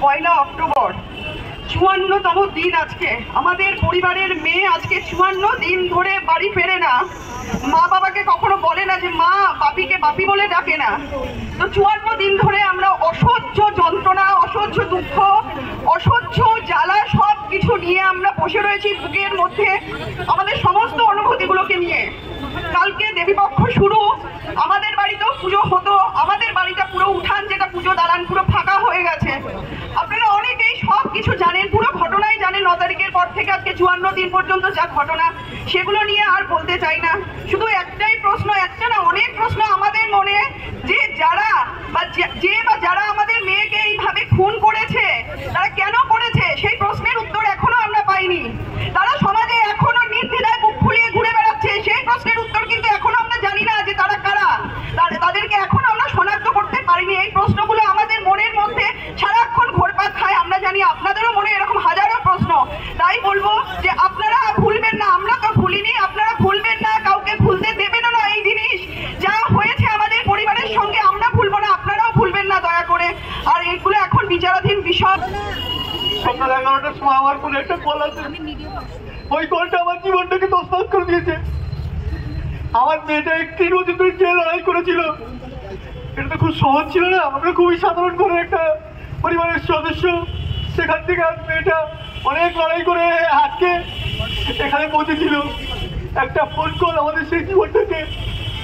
পয়লা October ৫৪তম দিন। আজকে আমাদের পরিবারের মেয়ে আজকে ৫৪ দিন ধরে বাড়ি ফেরে না। মা বাবাকে কখনো বলে না যে মা, বাপিকে বাপি বলে ডাকে না। তো ৫৪ দিন ধরে আমরা অসহ্য যন্ত্রণা, অসহ্য দুঃখ, অসহ্য জ্বালা সব কিছু নিয়ে আমরা বসে রয়েছি বুকের মধ্যে, আমাদের সমস্ত অনুভূতিগুলোকে নিয়ে। কালকে দেবীপক্ষ শুরু, আমাদের বাড়িতেও পুজো হতো। আমাদের বাড়িটা পুরো উঠান, যেটা পুজো দালান, পুরো ফাঁকা হয়ে গেছে। আপনারা অনেকেই সব কিছু জানেন, পুরো ঘটনাই জানেন। ৯ তারিখের পর থেকে আজকে ৫৪ দিন পর্যন্ত যা ঘটনা, সেগুলো নিয়ে আর বলতে চাই না। শুধু একটাই প্রশ্ন, একটা না অনেক প্রশ্ন আমাদের মনে, যে যারা আমাদের মেয়েকে এইভাবে খুন করেছে, তারা কেন করেছে, সেই প্রশ্নের উত্তর এখনো আমরা পাইনি। তারা সমাজে এখনো নির্দ্বিধায় বুক ফুলিয়ে ঘুরে বেড়াচ্ছে, সেই প্রশ্নের উত্তর কিন্তু এখনো আমরা জানি না যে তারা কারা। তাদেরকে এখনো আমরা শনাক্ত করতে পারিনি। এই প্রশ্নগুলো আমাদের মনের মধ্যে সারাক্ষণ ঘোরপাক খায়। আমরা জানি আপনাদেরও মনে এরকম হাজারো প্রশ্ন। তাই বলবো যে আপনারা ভুলবেন না, আমরা তো ভুলিনি, আপনারা ভুলবেন না, কাউকে ভুলতে দেবেন না। এই জিনিস যা হয়েছে আমাদের পরিবারের সঙ্গে আমরা ভুলবো না, আপনারাও ভুলবেন না দয়া করে। আর এগুলো এখন বিচারাধীন বিষয়। সকাল 11টার সময় আমার ফোনে একটা কল আছে, ওই কলটা আমার জীবনটাকে তছনছ করে দিয়েছে। আমার মেয়েটা ৩ বছর ধরে যে লড়াই করেছিল, এটা তো খুব সহজ ছিল না। আমরা খুবই সাধারণ করে একটা পরিবারের সদস্য, সেখান থেকে আজ মেয়েটা অনেক লড়াই করে আজকে এখানে পৌঁছেছিল। একটা ফোন কল আমাদের সেই জীবনটাকে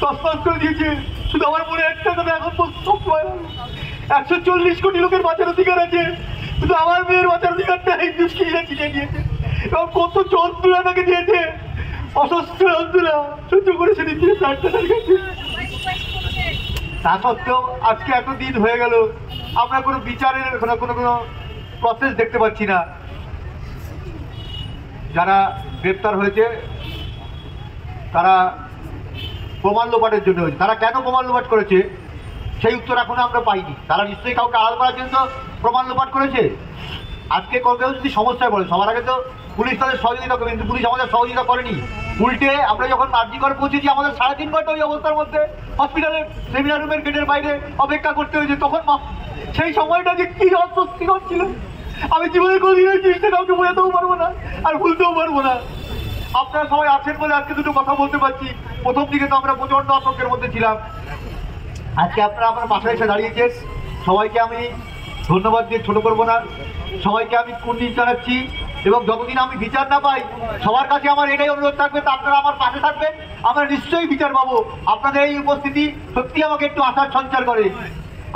তছনছ করে দিয়েছে। শুধু আমার মনে একটা কথা এখন সবসময়, ১৪০ কোটি লোকের বাঁচার অধিকার আছে, শুধু আমার মেয়ের বাঁচার অধিকারটা এই দুষ্কৃতীরা চিনে নিয়েছে। এবং কত যন্ত্রণা তাকে দিয়েছে, অসহ্য যন্ত্রণা সহ্য করেছে নিজের প্রাণটা তার কাছে। তা সত্ত্বেও আজকে এতদিন হয়ে গেল, আমরা কোনো বিচারের কোনো প্রসেস দেখতে পাচ্ছি না। যারা গ্রেপ্তার হয়েছে তারা প্রমাণ লোপাটের জন্য হয়েছে। তারা কেন প্রমাণ লোপাট করেছে সেই উত্তর এখনো আমরা পাইনি। তারা নিশ্চয়ই কাউকে আড়াল করার জন্য প্রমাণ লোপাট করেছে। আজকে কেউ যদি সমস্যায় পড়ে, সবার আগে তো পুলিশ তাদের সহযোগিতা করে, কিন্তু পুলিশ আমাদের সহযোগিতা করেনি। উল্টে আমরা যখন নার্জিগড় পৌঁছেছি, আমাদের ৩.৫ ঘন্টা ওই অবস্থার মধ্যে হসপিটালের সেমিনার রুমের গেটের বাইরে অপেক্ষা করতে হয়েছে। তখন সেই সময়টা যে কি অস্বস্তিকর ছিল, আমি জীবনে কোনোদিন ওই জিনিসটা কাউকে বোঝাতেও পারবো না, আর ভুলতেও পারবো না। আপনারা সবাই আছেন বলে আজকে দুটো কথা বলতে পারছি। প্রথম দিকে তো আমরা প্রচণ্ড আতঙ্কের মধ্যে ছিলাম। আজকে আপনারা আমার পাশে এসে দাঁড়িয়েছেন, সবাইকে আমি ধন্যবাদ দিয়ে ছোট করবো না। সবাইকে আমি কুর্নিশ জানাচ্ছি, এবং যতদিন আমি বিচার না পাই, সবার কাছে আমার এটাই অনুরোধ থাকবে, আপনারা আমার পাশে থাকবেন। আমরা নিশ্চয়ই বিচার পাবো। আপনাদের এই উপস্থিতি সত্যি আমাকে একটু আশার সঞ্চার করে।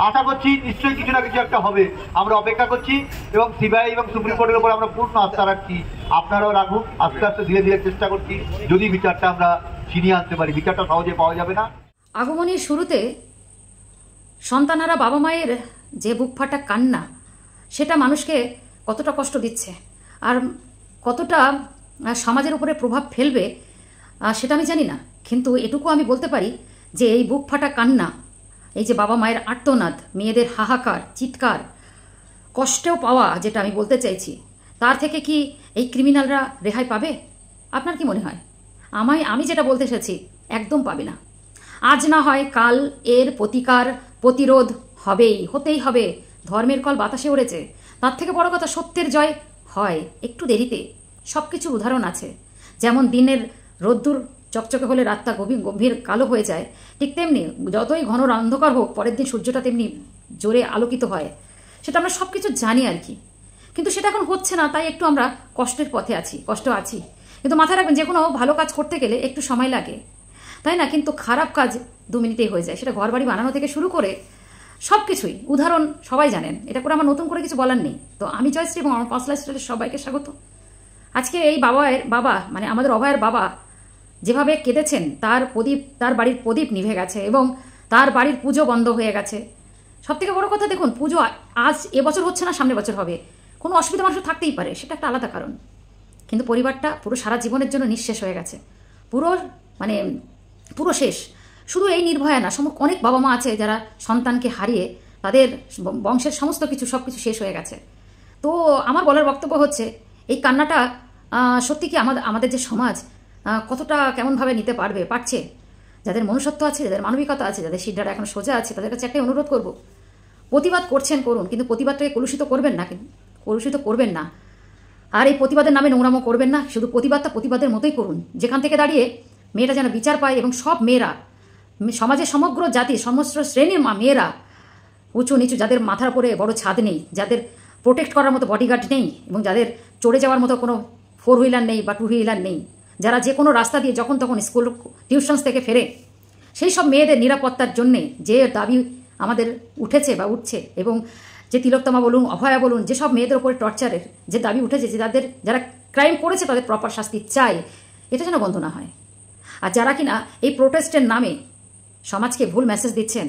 আশা করছি নিশ্চয়ই কিছু না কিছু একটা হবে। আমরা অপেক্ষা করছি, এবং সিবিআই এবং সুপ্রিম কোর্টের উপর আমরা পূর্ণ আস্থা রাখছি। আপনারাও রাখুন। আস্তে আস্তে ধীরে ধীরে চেষ্টা করছি, যদি বিচারটা আমরা ছিনিয়ে আনতে পারি। বিচারটা সহজে পাওয়া যাবে না। আগমনের শুরুতে সন্তানারা বাবা মায়ের যে বুক ফাটা কান্না, সেটা মানুষকে কতটা কষ্ট দিচ্ছে আর কতটা সমাজের উপরে প্রভাব ফেলবে সেটা আমি জানি না। কিন্তু এটুকু আমি বলতে পারি যে এই বুক ফাটা কান্না, এই যে বাবা মায়ের আর্তনাদ, মেয়েদের হাহাকার, চিৎকার, কষ্টেও পাওয়া, যেটা আমি বলতে চাইছি, তার থেকে কি এই ক্রিমিনালরা রেহাই পাবে? আপনার কি মনে হয়? আমি যেটা বলতে এসেছি, একদম পাবে না। আজ না হয় কাল এর প্রতিকার, প্রতিরোধ হতেই হবে। ধর্মের কল বাতাসে উড়েছে। তার থেকে বড় কথা, সত্যের জয় হয় একটু দেরিতে। সব কিছুর উদাহরণ আছে। যেমন দিনের রোদ্দুর চকচকে হলে রাতটা গভীর কালো হয়ে যায়, ঠিক তেমনি যতই ঘন অন্ধকার হোক, পরের দিন সূর্যটা তেমনি জোরে আলোকিত হয়। সেটা আমরা সব কিছু জানি আর কি। কিন্তু সেটা এখন হচ্ছে না, তাই একটু আমরা কষ্টের পথে আছি, কষ্ট আছি। কিন্তু মাথায় রাখবেন, যে কোনো ভালো কাজ করতে গেলে একটু সময় লাগে, তাই না? কিন্তু খারাপ কাজ 2 মিনিটেই হয়ে যায়। সেটা ঘর বাড়ি বানানো থেকে শুরু করে সব কিছুই উদাহরণ সবাই জানেন। এটা করে আমার নতুন করে কিছু বলার নেই। তো আমি জয়শ্রী এবং আমার পাঁচ লাইফস্টাইলের সবাইকে স্বাগত। আজকে এই বাবা মানে আমাদের অভয়ের বাবা যেভাবে কেঁদেছেন, তার বাড়ির প্রদীপ নিভে গেছে এবং তার বাড়ির পুজো বন্ধ হয়ে গেছে। সব থেকে বড় কথা, দেখুন, পুজো আজ এবছর হচ্ছে না, সামনের বছর হবে। কোনো অসুবিধা মানুষের থাকতেই পারে, সেটা একটা আলাদা কারণ। কিন্তু পরিবারটা পুরো সারা জীবনের জন্য নিঃশেষ হয়ে গেছে, পুরো শেষ। শুধু এই নির্ভয়া না, অনেক বাবা মা আছে যারা সন্তানকে হারিয়ে তাদের বংশের সমস্ত কিছু সবকিছু শেষ হয়ে গেছে। তো আমার বলার বক্তব্য হচ্ছে, এই কান্নাটা সত্যি কি আমাদের যে সমাজ কতটা কেমনভাবে নিতে পারছে? যাদের মনুষ্যত্ব আছে, যাদের মানবিকতা আছে, যাদের সিদ্ধারা এখন সোজা আছে, তাদের কাছে একটাই অনুরোধ করব, প্রতিবাদ করছেন করুন, কিন্তু প্রতিবাদটাকে কলুষিত করবেন না, কলুষিত করবেন না। আর এই প্রতিবাদের নামে নোংরামো করবেন না, শুধু প্রতিবাদটা প্রতিবাদের মতোই করুন, যেখান থেকে দাঁড়িয়ে মেয়েটা যেন বিচার পায় এবং সব মেয়েরা, সমাজের সমগ্র জাতি, সমস্ত শ্রেণীর মেয়েরা, উঁচু নিচু, যাদের মাথার উপরে বড় ছাদ নেই, যাদের প্রোটেক্ট করার মতো বডিগার্ড নেই, এবং যাদের চড়ে যাওয়ার মতো কোনো 4 হুইলার নেই বা 2 হুইলার নেই, যারা যে কোনো রাস্তা দিয়ে যখন তখন স্কুল টিউশনস থেকে ফেরে, সেই সব মেয়েদের নিরাপত্তার জন্যে যে দাবি আমাদের উঠেছে বা উঠছে, এবং যে তিলোত্তমা বলুন, অভয়া বলুন, যেসব মেয়েদের উপরে টর্চারের যে দাবি উঠেছে, যে যারা ক্রাইম করেছে তাদের প্রপার শাস্তি চাই, এটা যেন বন্ধ না হয়। আর যারা কিনা এই প্রোটেস্টের নামে সমাজকে ভুল মেসেজ দিচ্ছেন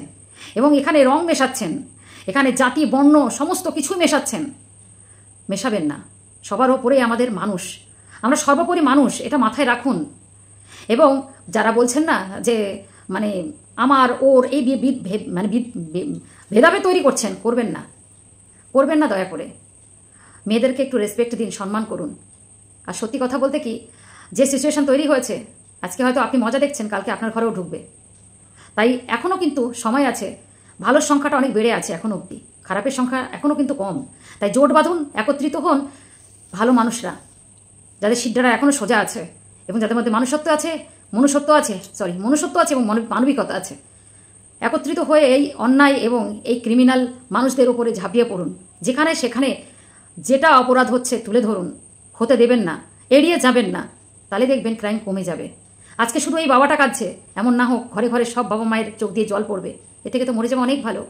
এবং এখানে রং মেশাচ্ছেন, এখানে জাতি বর্ণ সমস্ত কিছুই মেশাচ্ছেন, মেশাবেন না। সবার ওপরেই আমাদের মানুষ, আমরা সর্বোপরি মানুষ, এটা মাথায় রাখুন। এবং যারা বলছেন না যে মানে আমার ওর এই মানে ভেদাভেদ তৈরি করছেন, করবেন না, করবেন না, দয়া করে মেয়েদেরকে একটু রেসপেক্ট দিন, সম্মান করুন। আর সত্যি কথা বলতে কি, যে সিচুয়েশন তৈরি হয়েছে, আজকে হয়তো আপনি মজা দেখছেন, কালকে আপনার ঘরেও ঢুকবে। তাই এখনও কিন্তু সময় আছে, ভালোর সংখ্যাটা অনেক বেড়ে আছে এখনও অবধি, খারাপের সংখ্যা এখনও কিন্তু কম। তাই জোট বাঁধুন, একত্রিত হন ভালো মানুষরা, যাদের সিদ্ধারা এখনও সোজা আছে এবং যাদের মধ্যে মনুষ্যত্ব আছে এবং মানবিকতা আছে। একত্রিত হয়ে এই অন্যায় এবং এই ক্রিমিনাল মানুষদের উপরে ঝাঁপিয়ে পড়ুন, যেখানে সেখানে যেটা অপরাধ হচ্ছে তুলে ধরুন, হতে দেবেন না, এড়িয়ে যাবেন না, তাহলে দেখবেন ক্রাইম কমে যাবে। আজকে শুধু এই বাবাটা কাঁদছে, এমন না হোক ঘরে ঘরে সব বাবা মায়ের চোখ দিয়ে জল পড়বে, এ থেকে তো মরে যাওয়া অনেক ভালো।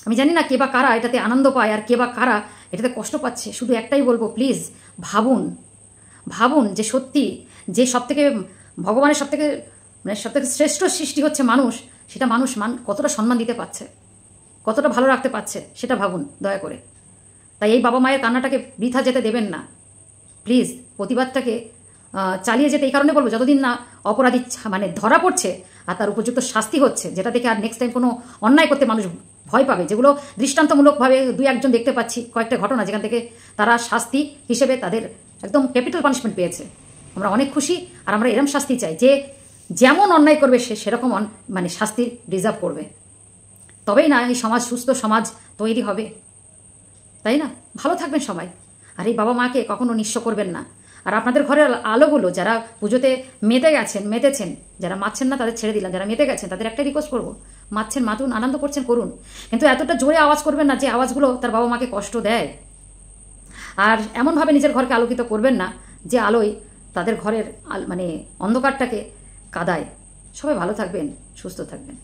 আমি জানি না কে বা কারা এটাতে আনন্দ পায় আর কে বা কারা এটাতে কষ্ট পাচ্ছে, শুধু একটাই বলবো, প্লিজ ভাবুন, ভাবুন যে সত্যি যে সবথেকে ভগবানের সবথেকে শ্রেষ্ঠ সৃষ্টি হচ্ছে মানুষ, সেটা মানুষ কতটা সম্মান দিতে পারছে, কতটা ভালো রাখতে পারছে, সেটা ভাবুন দয়া করে। তাই এই বাবা মায়ের কান্নাটাকে বৃথা যেতে দেবেন না, প্লিজ প্রতিবাদটাকে চালিয়ে যেতে এই কারণে বলবো, যতদিন না অপরাধী মানে ধরা পড়ছে আর তার উপযুক্ত শাস্তি হচ্ছে, যেটা দেখে আর নেক্সট টাইম কোনো অন্যায় করতে মানুষ ভয় পাবে, যেগুলো দৃষ্টান্তমূলকভাবে 2-1 জন দেখতে পাচ্ছি, কয়েকটা ঘটনা যেখান থেকে তারা শাস্তি হিসেবে তাদের একদম ক্যাপিটাল পানিশমেন্ট পেয়েছে। আমরা অনেক খুশি, আর আমরা এরম শাস্তি চাই যে যেমন অন্যায় করবে সে সেরকম মানে শাস্তি ডিজার্ভ করবে, তবেই না এই সমাজ সুস্থ সমাজ তৈরি হবে, তাই না? ভালো থাকবেন সবাই, আর এই বাবা মাকে কখনো নিঃস্ব করবেন না। আর আপনাদের ঘরের আলোগুলো যারা পুজোতে মেতেছেন, যারা মাতছেন না তাদের ছেড়ে দিলাম, যারা মেতে গেছেন তাদের একটা রিকোয়েস্ট করবো, মাতছেন মাতুন, আনন্দ করছেন করুন, কিন্তু এতটা জোরে আওয়াজ করবেন না যে আওয়াজগুলো তার বাবা মাকে কষ্ট দেয়। আর এমনভাবে নিজের ঘরকে আলোকিত করবেন না যে আলোয় তাদের ঘরের মানে অন্ধকারটাকে কাদায়। সবাই ভালো থাকবেন, সুস্থ থাকবেন।